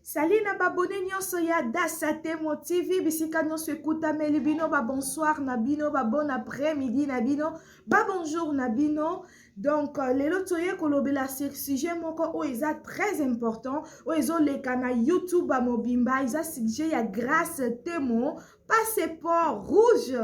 Salut na babone nyonso ya Dasa Temo TV bisika nyonso ekuta meli bino ba bonsoir na bino ba bon après-midi na bino ba bonjour na bino. Donc lelo toye kolobela sujet moko o eza très important o ezo leka na YouTube ba mobimba eza sujet ya Grâce Temo passeport rouge.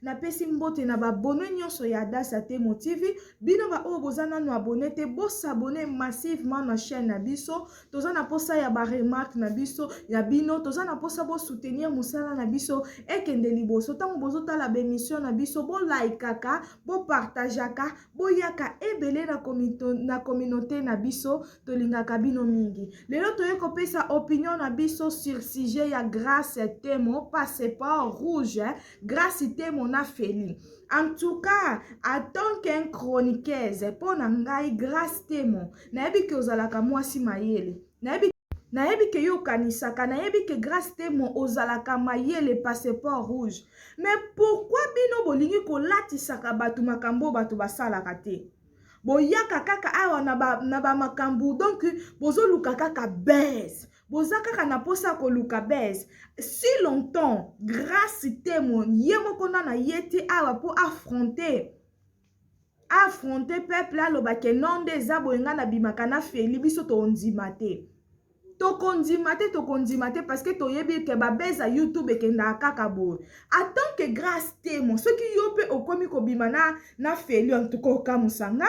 Na pesi mbote na ba bonne nyonso ya Dasa Temo TV bino ba o bozana no abonné te bo s'abonner massivement na chaîne na biso toza na posa ya ba remarque na biso ya bino toza na posa bo soutenir musala na biso ekende liboso tango bozo tala ba émission na biso bo like kaka bo partageaka bo yaka ebele na communauté na biso tolingaka bino mingi. Lelo toye kopesa opinion na biso sur sujet ya Grâce Temo passeport rouge. Grâce Temo na Feli. En tout cas, en tant qu'un chroniqueuse, pour nangai Grâce Temo, naebi ke ozalaka mwasi mayele. Naebi ke yo kanisaka, naebi ke Grâce Temo ozalaka mayele passeport rouge. Mais pourquoi bino bolingi kolatisaka batu makambo batu basalaka te? Boyaka kaka awa na ba makambu, donc bozo luka kaka base. Boza kaka na posa ko luka base. Si longtemps, Grâce Temo, yemo kona na yete awa pour affronter peuple aloba ke non des abo nga na bimaka na Feli biso to ondimate. To kondimate parce que to yebi ke ba beza YouTube ekenda kaka bo. Attends que Grâce Temo, ce qui yope okomi ko bimana na Feli en tout cas musanga.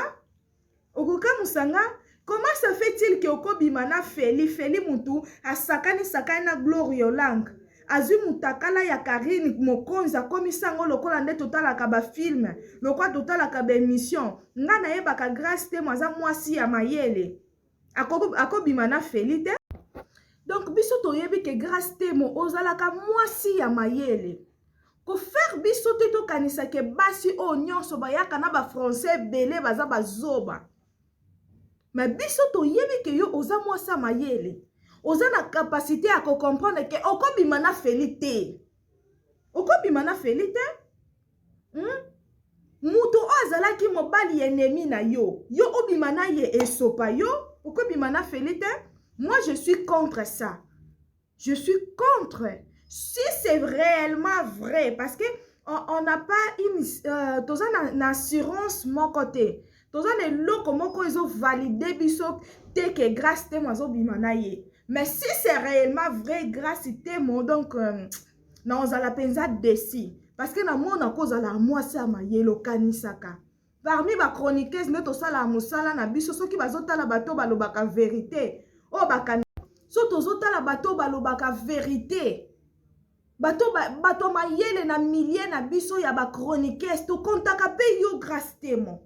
Okoka musanga. Comment se fait-il que okobima na Feli mutu asakani na Gloria Lang azu mutakala ya Karine Mokonza komisango lokola nde totalaka ba film lokwa totalaka ba émission nga na yebaka Grâce Temo aza mwasi ya mayele akobima na Feli te. Donc biso toyebi ke Grâce Temo ozalaka mwasi ya mayele ko faire biso te tokanisa ke basi o nyonso bayaka na ba français belé baza bazoba. Mais biso to yebi ke yo oza mwasa mayele. Oza na capacité à comprendre que okobima na Feli te. Okobima na Feli te? Muto azalaki mobali ennemi na yo. Yo obima na ye esopa yo. Okobima na Feli te? Moi je suis contre ça. Je suis contre. Si c'est réellement vrai parce que on n'a pas une toza na assurance mon côté. Toza ne loko moko izo validé biso te que Grâce Temo azo bima na ye. Mais si c'est réellement vrai Grâce Temo donc na ozala penza desi parce que na mona koza la mwasi ya mayelo kanisaka. Parmi ba chroniqueuse ne to sala musala na biso soki bazotala bato balobaka vérité. O bakani so tozotala bato balobaka vérité. Bato mayele na milliers na biso ya ba chroniqueuse to kontaka pe yo Grâce Temo.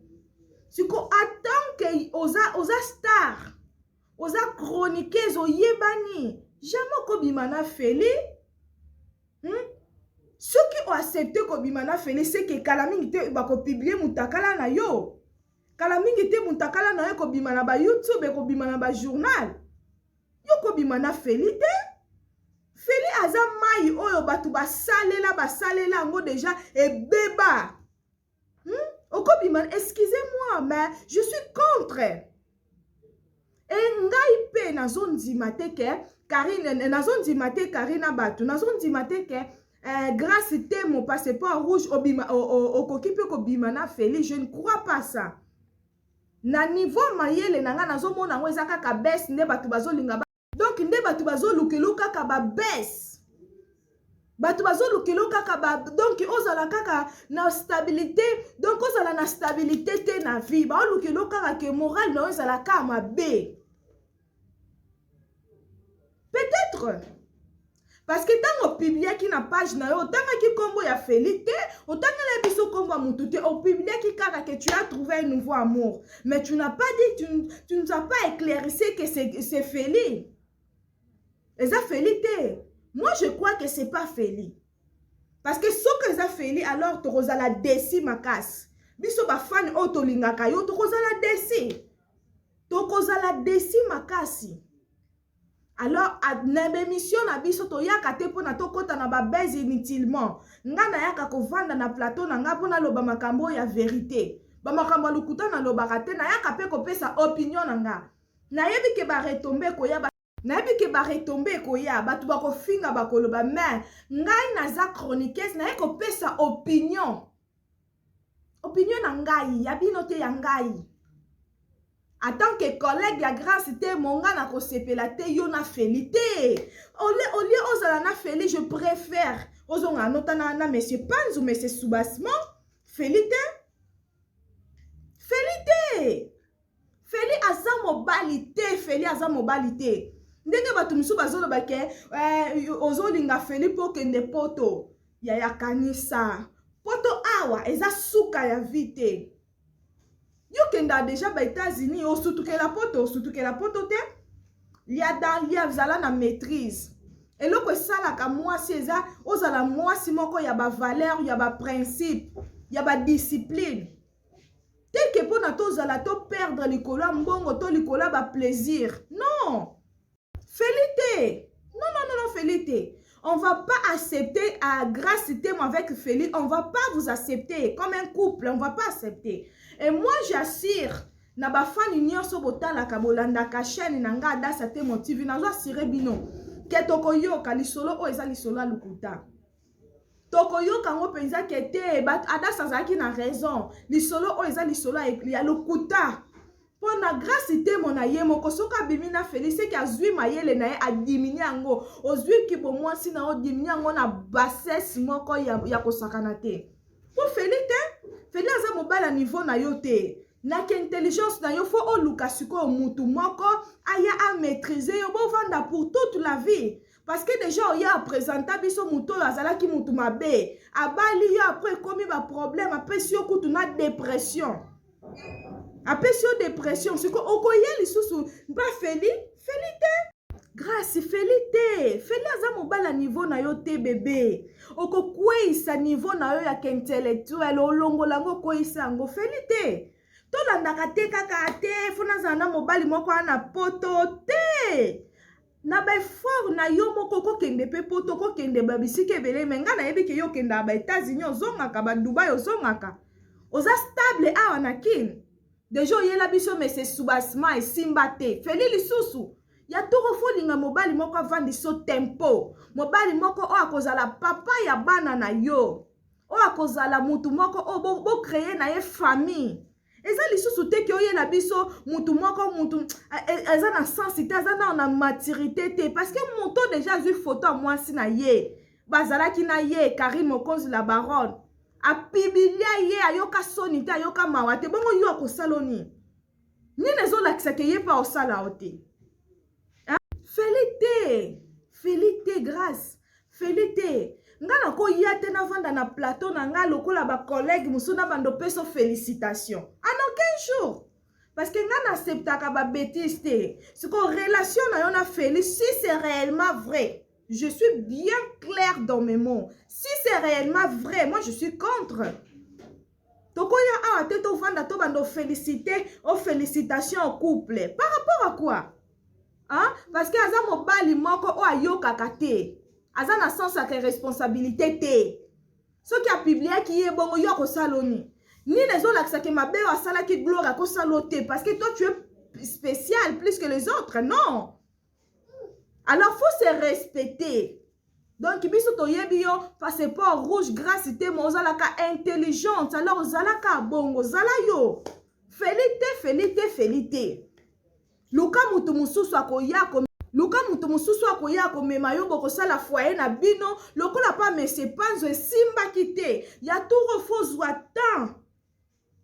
Siko attend que oza star, oza chroniqueuse oyebani, jamais kobima na Feli. Ceux qui ont accepté kobima na Feli, c'est que kalamingi te bako publier mutakala na yo. Kalamingi te mutakala na yo kobima na ba YouTube, kobima na ba journal. Yo kobima na Feli te. Feli aza mai oyo batu basalela ngo déjà ebeba. Excusez-moi, mais je suis contre. Et ngai pe na zone dimate ke Karine na zone dimate Karina batu na zone dimate ke Grâce Temo passeport rouge obima okoki pe kobima na Feli, je ne crois pas ça. Na niveau mayele nanga nazo mona ngo ezaka ka baisse nde batu bazolinga donc nde batu bazolukeluka ka ba baisse. Batu bazolukelo kaka ba donc ozala kaka na stabilité donc ozala na stabilité te na vie ba olukelo kaka ke moral na ozala ka mabe peut-être parce que tango publier ki na page na yo tanga ki kombo ya Feli te otanga la biso kombo mutu te o publier ki kaka que tu as trouvé un nouveau amour mais tu n'as pas dit tu nous as pas éclairci que c'est Feli. Et ça Feli te. Moi, je crois que c'est pas Feli. Parce que ce que ça Feli, alors, tu as la desi makas. Biso ba fan auto lingaka yo, tu as la desi. Tu as la desi makasi. Alors, à l'émission na biso to yaka te pona to kota na ba base inutilement. Nga na yaka ko vanda na plateau na nga pona loba makambo ya vérité. Ba makambo lukuta na loba kate na yaka pe ko pesa opinion na nga. Na yebi ke ba retomber ko ya ba nayebi ke ba retomber koya batu bako finga bakoloba mais ngai naza chroniqueuse naye ko pesa opinion na ngai ya bino te ya ngai en tant que collègue ya grâce te monga na ko sepela te yo na feli te au lieu ozala na feli je préfère ozonga nota na monsieur Panzu monsieur Soubassement feli te feli aza mobali te feli aza mobali te ndenge bato misu bazoloba ke ozolinga feli po kende poto ya kanisa poto awa eza suka ya vie te yo kenda déjà ba États-Unis osutukela poto te lia zala na maîtrise eloko esalaka mwasi eza ozala mwasi moko ya ba valeur ya ba principe ya ba discipline tel que pona tozala to perdre likolo mbongo to likolo ba plaisir non félité non félité on va pas accepter à grâce témoin avec Félix, on va pas vous accepter comme un couple, on va pas accepter. Et moi j'assure, na ba fan union so botala ka bolanda ka chaîne nanga dasa te motive na zo assurer bino. Ke tokoyo ka lisolo o eza lisolo lukuta. Tokoyo ka ngo penza ke te adasa zaki na raison. Lisolo o eza lisolo ya lukuta. Pona grâce te mona ye moko soka bimina Félix ki azui mayele na ye adimini yango ozui ki bo mwasi na o dimini yango na bassesse moko ya kosakana te po Félix aza mobala niveau na yo te na ke intelligence na yo fo oluka siko mutu moko aya a maîtriser yo bo vanda pour toute la vie parce que déjà oya a présenter biso mutu azalaki mutu mabe abali yo après komi ba problème après si yo kutu na dépression apesio dépression siko okoye lisusu mpa feli te grâce feli aza mobala niveau na yo te bébé okokweisa niveau na yo ya intellectuel olongola ngo koisa ngo feli te tolandaka te kaka te fona za na mobali moko ana poto te na ba effort na yo moko kokende pe poto kokende babisike ebele menga na yebi ke yo kenda ba États-Unis ozongaka ba Dubai ozongaka oza stable awa na kin déjà yela biso mais c'est Soubassement et simba te feli lisusu ya toro folinga mobali moko avandi so tempo mobali moko o akozala papa ya bana na yo o akozala mutu moko o bo créer na ye famille eza lisusu te ke oyela biso mutu moko mutu eza na sensité eza na maturité te parce que moto déjà zui photo mwasi na ye bazalaki na ye Karim Mokonzi la baronne apibilia ye ayoka soni te ayoka mawa te bongo yo akosaloni nini ezolakisa ke ye pa osala o te feli te grâce feli te nga na koya te navanda na plateau na nga lokola ba collègue musu na bando peso félicitation en aucun jour parce que nga n'acceptaka ba bêtise te siko relation na yo na Félix si c'est réellement vrai. Je suis bien claire dans mes mots. Si c'est réellement vrai, moi je suis contre. Tokoya a te to vanda to bando féliciter, aux félicitations au couple. Par rapport à quoi? Hein? Parce que aza mobali moko o ayoka kate. Aza na sens à responsabilité te. Ce qui a publié qui est bon yo ko saloni. Ni les autres ça que ma belle a sala ki gloire ko salote parce que toi tu es spécial plus que les autres. Non. Alors, faut se respecter. Donc, biso to yebi yo passeport rouge grâce te mo zalaka intelligente. Alors, zalaka bongo zala yo. Félité. Luka mutu mususu akoya ko Luka mutu mususu akoya ko mema yo boko sala foyer na bino. Lokola pa monsieur Panzo simba kite. Ya tout refos temps.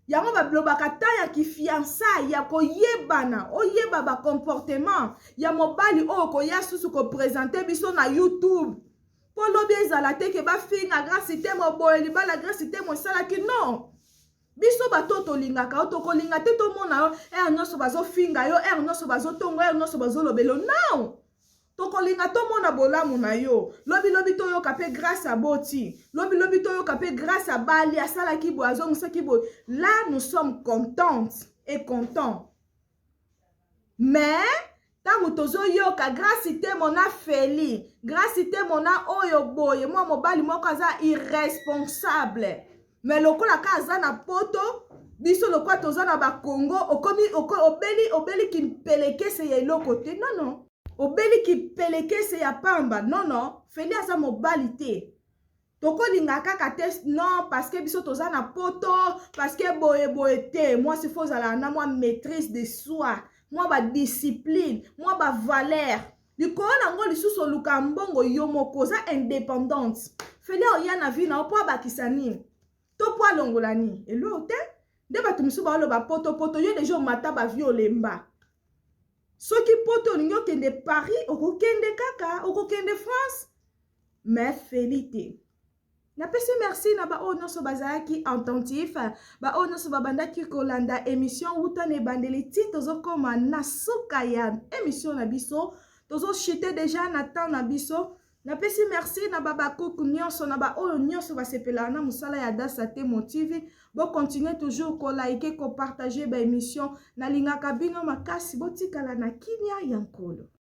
Yango ba blobaka ta ya ki fiançailles ya ko yebana o yeba ba comportement ya mobali o ko ya susu ko présenter biso na YouTube polo bezala te ke ba finga grâce te mo boyeli ba la grâce te mo sala ki non biso ba toto lingaka to ko linga te to mona yo nyonso bazo finga yo nyonso bazo tongo nyonso bazo lobelo non tokolinga to mona bolamu na yo lobi to yo kapé grâce à boti lobi to yo kapé grâce à bali asala ki bo azong sa ki bo là nous sommes contentes et contents mais tango tozo yo ka grâce te mona feli grâce te mona oyo boye moi mobali moko aza irresponsable mais lokola ka aza na poto biso lokwa toza na ba Congo okomi obeli ki mpeleke se yelo côté non obeli kipelekese ya pamba. Non, non. Feli aza mobali te. Toko linga kaka te. Non, parce que biso toza na poto. Parce que boye te. Moi, c'est faux ala na moi maîtrise de soi. Moi, ba discipline. Moi, ba valeur. Likolo nango lisusu luka mbongo yo moko za indépendante. Feli oya na vie na opo abakisa nini. To po alongola ni. Elo te. De bato misu ba oloba poto yo deja mata ba vie olemba. Soki poto ningo kende Paris, okokende kaka, okokende France. Mais Félite. Napesi merci na ba o nyonso bazalaki attentif, ba o nyonso babandaki kolanda émission uta ne bandeli ti tozokoma na suka ya émission na biso, tozo chité déjà na temps na biso. Napesi merci na baba kuku nyonso na ba o nyonso basepela na musala ya Dasa Temo TV. Bo continuer toujours ko like ko partager ba émission na lingaka bino makasi botikala na kinya ya nkolo.